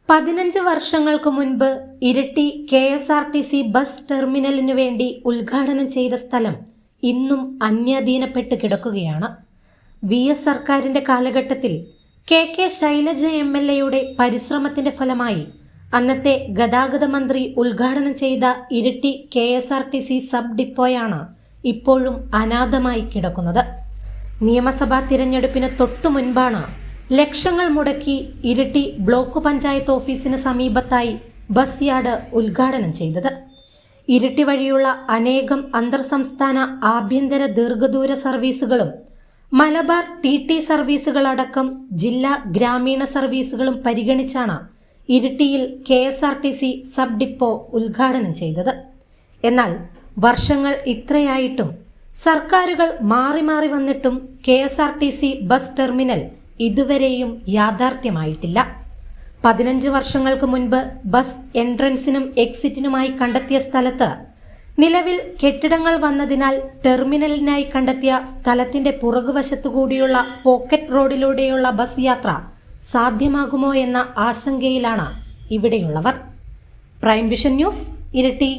15 വർഷങ്ങൾക്ക് മുൻപ് Iritty KSRTC bus ടെർമിനലിനു വേണ്ടി ഉദ്ഘാടനം ചെയ്ത സ്ഥലം ഇന്നും അന്യാധീനപ്പെട്ട് കിടക്കുകയാണ്. VS സർക്കാരിന്റെ കാലഘട്ടത്തിൽ KK ശൈലജ MLAയുടെ പരിശ്രമത്തിന്റെ ഫലമായി അന്നത്തെ ഗതാഗത മന്ത്രി ഉദ്ഘാടനം ചെയ്ത ഇരിട്ടി KSRTC സബ് ഡിപ്പോയാണ് ഇപ്പോഴും അനാഥമായി കിടക്കുന്നത്. നിയമസഭാ തിരഞ്ഞെടുപ്പിന് തൊട്ടു മുൻപാണ് ലക്ഷങ്ങൾ മുടക്കി ഇരിട്ടി ബ്ലോക്ക് പഞ്ചായത്ത് ഓഫീസിന് സമീപത്തായി ബസ് യാർഡ് ഉദ്ഘാടനം ചെയ്തത്. ഇരിട്ടി വഴിയുള്ള അനേകം അന്തർ സംസ്ഥാന ആഭ്യന്തര ദീർഘദൂര സർവീസുകളും മലബാർ TT സർവീസുകളടക്കം ജില്ലാ ഗ്രാമീണ സർവീസുകളും പരിഗണിച്ചാണ് ഇരിട്ടിയിൽ KSRTC സബ് ഡിപ്പോ ഉദ്ഘാടനം ചെയ്തത്. എന്നാൽ വർഷങ്ങൾ ഇത്രയായിട്ടും സർക്കാരുകൾ മാറി മാറി വന്നിട്ടും KSRTC ബസ് ടെർമിനൽ ഇതുവരെയും യാഥാർത്ഥ്യമായിട്ടില്ല. 15 വർഷങ്ങൾക്ക് മുൻപ് ബസ് എൻട്രൻസിനും എക്സിറ്റിനുമായി കണ്ടെത്തിയ സ്ഥലത്ത് നിലവിൽ കെട്ടിടങ്ങൾ വന്നതിനാൽ ടെർമിനലിനായി കണ്ടെത്തിയ സ്ഥലത്തിന്റെ പുറകുവശത്തുകൂടിയുള്ള പോക്കറ്റ് റോഡിലൂടെയുള്ള ബസ് യാത്ര സാധ്യമാകുമോ എന്ന ആശങ്കയിലാണ് ഇവിടെയുള്ളവർ. Prime vision news, Iritty.